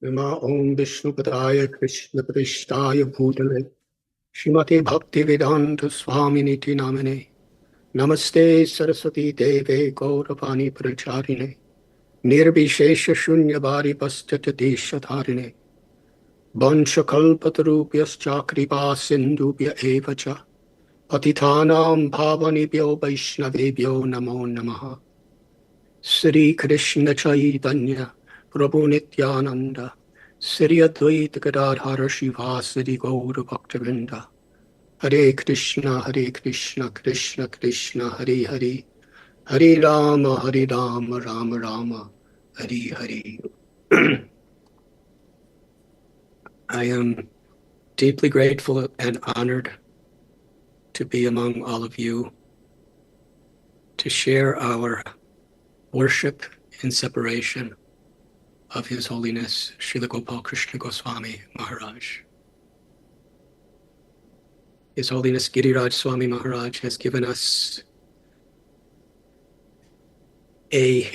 नमः ओम विष्णुपदाय कृष्णपृष्ठाय भूतले श्रीमते भक्तिवेदांत स्वामिनिति नामिने नमस्ते सरस्वती देवे गौरवाणी प्रचारिणे निर्विशेष शून्यवारि पश्चात् वंशकल्पतरुभ्यश्च कृपा सिन्धुभ्य एव च पतितानां पावनेभ्यो वैष्णवेभ्यो नमो नमः। श्री कृष्ण चैतन्य प्रभु नित्यानंद श्री अद्वैत गदाधर शिवासदि गौर भक्तवृंद हरे Krishna Krishna Krishna Hare Hare Hare Ram Ram Ram Hare Hare. I am deeply grateful and honored to be among all of you to share our worship in separation of His Holiness Srila Gopal Krishna Goswami Maharaj. His Holiness Giriraj Swami Maharaj has given us a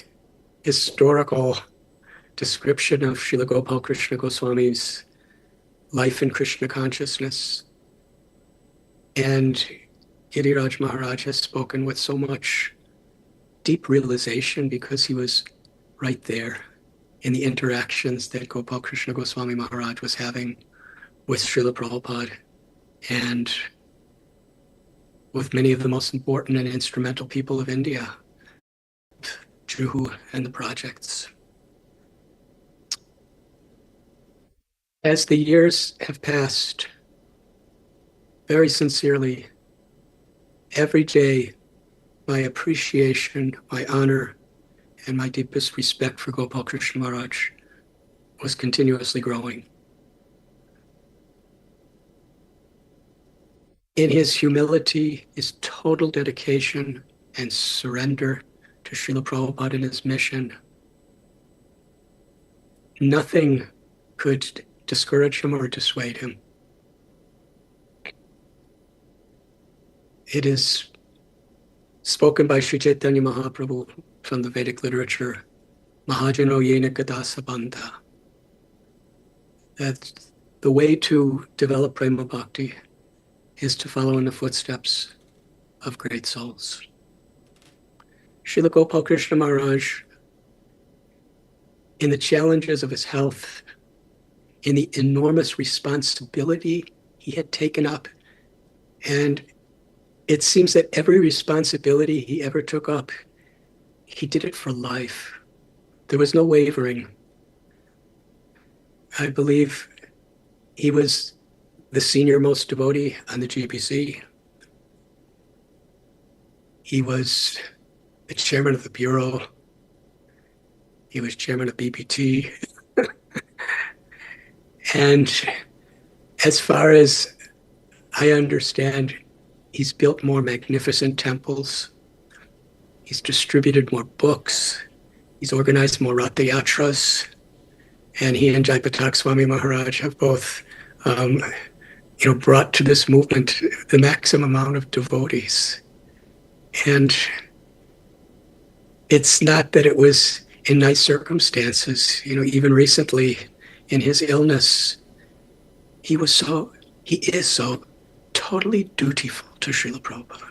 historical description of Srila Gopal Krishna Goswami's life in Krishna consciousness. And Giriraj Maharaj has spoken with so much deep realization because he was right there in the interactions that Gopal Krishna Goswami Maharaj was having with Srila Prabhupada and with many of the most important and instrumental people of India, Juhu and the projects. As the years have passed, very sincerely, every day, my appreciation, my honor, and my deepest respect for Gopal Krishna Maharaj was continuously growing. In his humility, his total dedication and surrender to Srila Prabhupada and his mission, nothing could discourage him or dissuade him. It is spoken by Sri Chaitanya Mahaprabhu from the Vedic literature, Mahajano Yena Gadasa Bandha, that the way to develop Prema Bhakti is to follow in the footsteps of great souls. Srila Gopal Krishna Maharaj, in the challenges of his health, in the enormous responsibility he had taken up, and it seems that every responsibility he ever took up, he did it for life. There was no wavering. I believe he was the senior most devotee on the GBC. He was the chairman of the bureau. He was chairman of BBT. And as far as I understand, he's built more magnificent temples. He's distributed more books. He's organized more Ratha Yatras. And he and Jaipatak Swami Maharaj have both brought to this movement the maximum amount of devotees. And it's not that it was in nice circumstances. Even recently in his illness, he is so totally dutiful to Srila Prabhupada.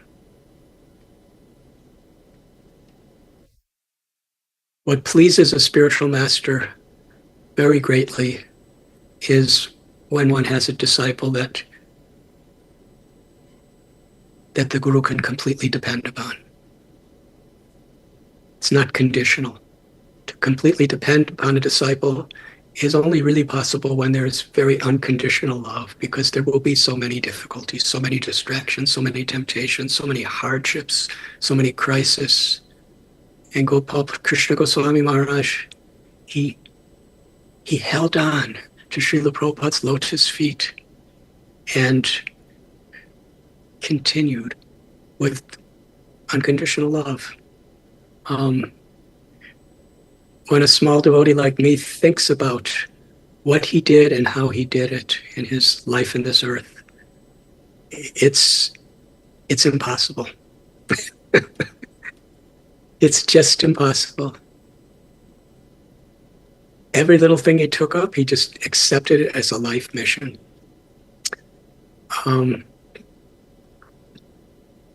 What pleases a spiritual master very greatly is when one has a disciple that the guru can completely depend upon. It's not conditional. To completely depend upon a disciple is only really possible when there's very unconditional love, because there will be so many difficulties, so many distractions, so many temptations, so many hardships, so many crises. And Gopal Krishna Goswami Maharaj, he held on to Srila Prabhupada's lotus feet and continued with unconditional love. When a small devotee like me thinks about what he did and how he did it in his life in this earth, it's impossible. It's just impossible. every little thing he took up, he just accepted it as a life mission.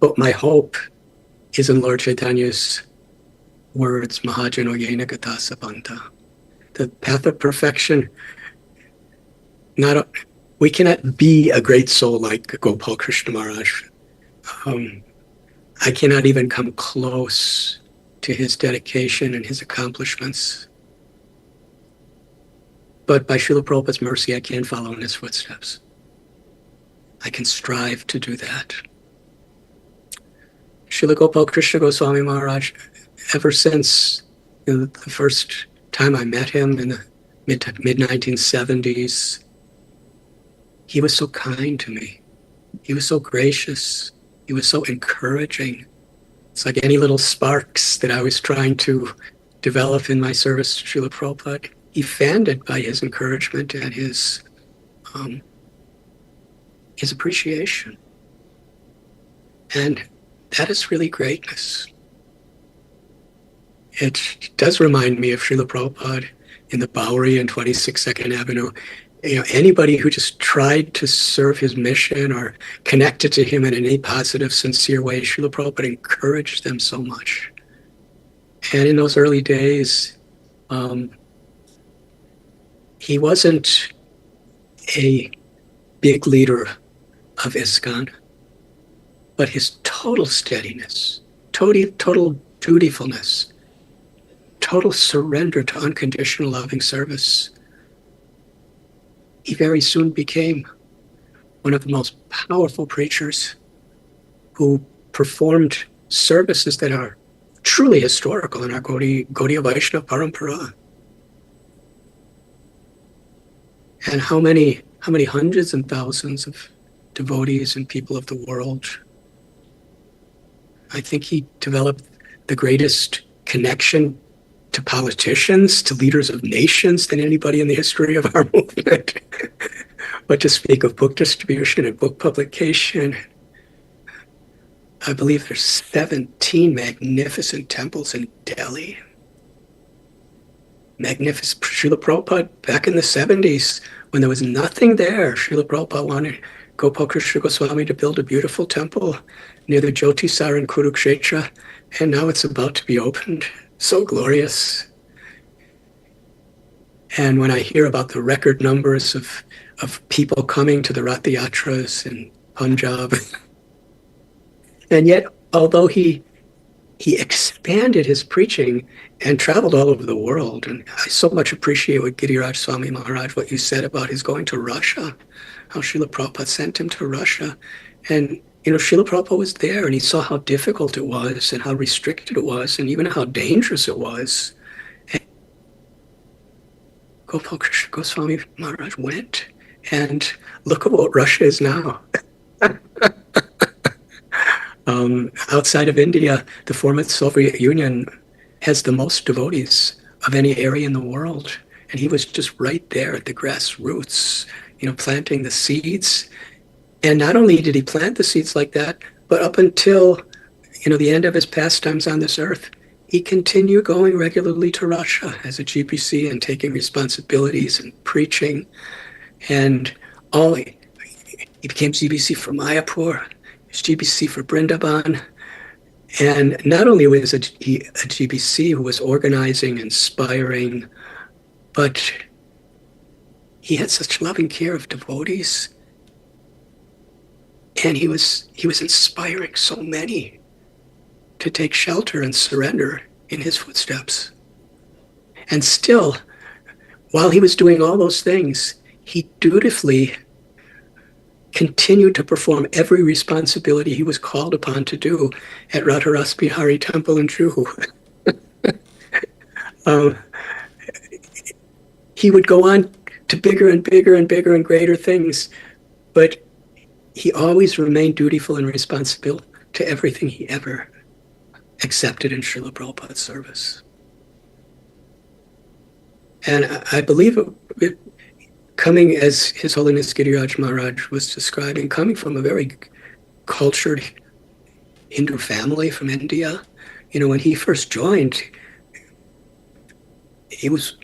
But my hope is in Lord Chaitanya's words, Mahajano Yena Gata Sabanta. The path of perfection, we cannot be a great soul like Gopal Krishna Maharaj. I cannot even come close to his dedication and his accomplishments. But by Srila Prabhupada's mercy, I can follow in his footsteps. I can strive to do that. Srila Gopal Krishna Goswami Maharaj, ever since the first time I met him in the mid-1970s, he was so kind to me. He was so gracious. He was so encouraging. It's like any little sparks that I was trying to develop in my service to Srila Prabhupada. He fanned it by his encouragement and his appreciation. And that is really greatness. It does remind me of Srila Prabhupada in the Bowery and 22nd Avenue. Anybody who just tried to serve his mission or connected to him in any positive, sincere way, Srila Prabhupada encouraged them so much. And in those early days, he wasn't a big leader of ISKCON, but his total steadiness, total dutifulness, total surrender to unconditional loving service, he very soon became one of the most powerful preachers who performed services that are truly historical in our Gaudiya Vaishnava Parampara. And how many hundreds and thousands of devotees and people of the world. I think he developed the greatest connection to politicians, to leaders of nations than anybody in the history of our movement. But to speak of book distribution and book publication, I believe there's 17 magnificent temples in Delhi. Magnificent. Srila Prabhupada, back in the 70s, when there was nothing there, Srila Prabhupada wanted Gopal Krishna Goswami to build a beautiful temple near the Jyotisar in Kurukshetra, and now it's about to be opened. So glorious. And when I hear about the record numbers of people coming to the Rath Yatras in Punjab, and yet, although he expanded his preaching and traveled all over the world, and I so much appreciate what Giriraj Swami Maharaj, what you said about his going to Russia, how Srila Prabhupada sent him to Russia. And Srila Prabhupada was there, and he saw how difficult it was and how restricted it was and even how dangerous it was. And Gopal Krishna Goswami Maharaj went, and look at what Russia is now. Outside of India, the former Soviet Union has the most devotees of any area in the world. And he was just right there at the grassroots, planting the seeds. And not only did he plant the seeds like that, but up until, the end of his pastimes on this earth, he continued going regularly to Russia as a GPC and taking responsibilities and preaching. And he became GBC for Mayapur, GBC for Brindaban. And not only was he a GBC who was organizing, inspiring, but he had such loving care of devotees. And he was inspiring so many to take shelter and surrender in his footsteps. And still, while he was doing all those things, he dutifully continued to perform every responsibility he was called upon to do at Radharas Bihari Temple in Juhu. He would go on to bigger and bigger and bigger and greater things, but he always remained dutiful and responsible to everything he ever accepted in Srila Prabhupada's service. And I believe it coming, as His Holiness Giriraj Maharaj was describing, coming from a very cultured Hindu family from India. When he first joined, he was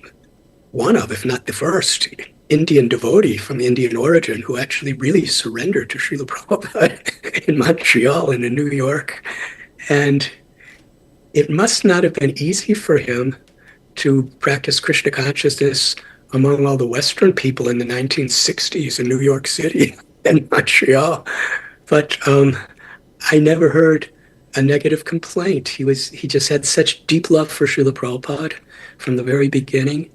one of, if not the first, Indian devotee from Indian origin who actually really surrendered to Srila Prabhupada in Montreal and in New York. And it must not have been easy for him to practice Krishna consciousness among all the Western people in the 1960s in New York City and Montreal. But I never heard a negative complaint. He just had such deep love for Srila Prabhupada from the very beginning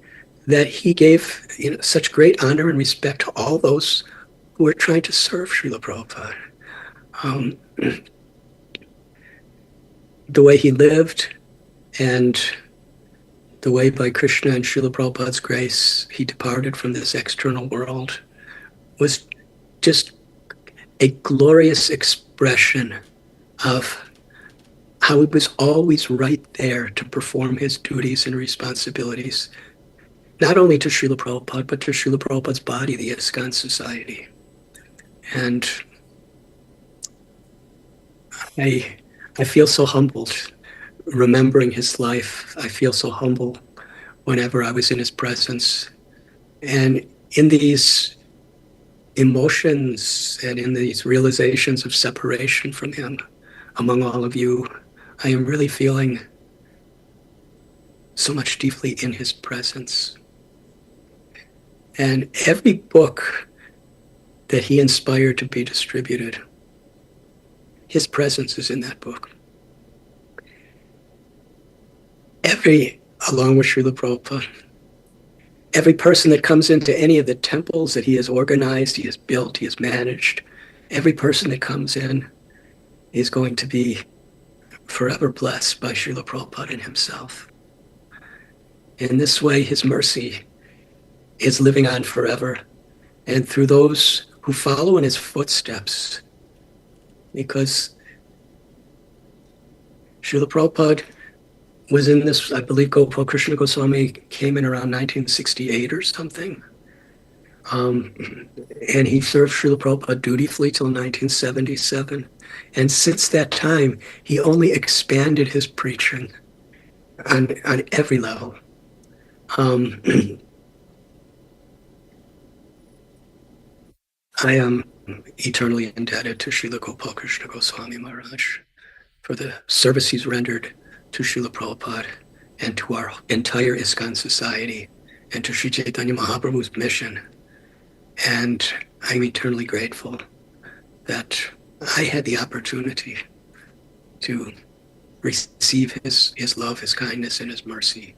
that he gave such great honor and respect to all those who were trying to serve Srila Prabhupada. The way he lived and the way by Krishna and Srila Prabhupada's grace he departed from this external world was just a glorious expression of how he was always right there to perform his duties and responsibilities, not only to Srila Prabhupada, but to Srila Prabhupada's body, the ISKCON Society. And I feel so humbled remembering his life. I feel so humble whenever I was in his presence. And in these emotions and in these realizations of separation from him among all of you, I am really feeling so much deeply in his presence. And every book that he inspired to be distributed, his presence is in that book. Along with Srila Prabhupada, every person that comes into any of the temples that he has organized, he has built, he has managed, every person that comes in is going to be forever blessed by Srila Prabhupada and himself. In this way, his mercy is living on forever, and through those who follow in his footsteps, because Srila Prabhupada was in this, I believe Gopal Krishna Goswami came in around 1968 or something. And he served Srila Prabhupada dutifully till 1977. And since that time, he only expanded his preaching on every level. I am eternally indebted to Srila Gopal Krishna Goswami Maharaj for the service he's rendered to Srila Prabhupada and to our entire ISKCON Society and to Sri Chaitanya Mahaprabhu's mission. And I'm eternally grateful that I had the opportunity to receive his love, his kindness, and his mercy.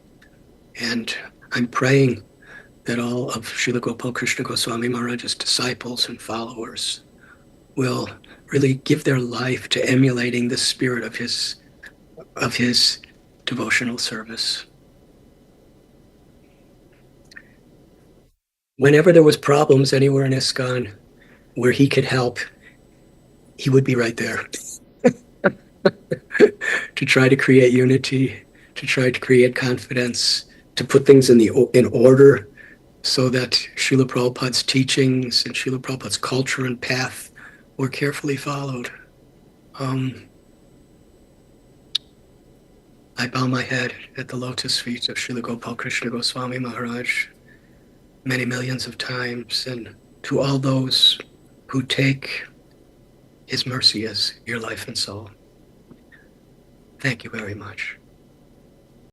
And I'm praying that all of Srila Gopal Krishna Goswami Maharaj's disciples and followers will really give their life to emulating the spirit of his devotional service. Whenever there was problems anywhere in ISKCON where he could help, he would be right there to try to create unity, to try to create confidence, to put things in order so that Srila Prabhupada's teachings and Srila Prabhupada's culture and path were carefully followed. I bow my head at the lotus feet of Srila Gopal Krishna Goswami Maharaj many millions of times, and to all those who take his mercy as your life and soul. Thank you very much.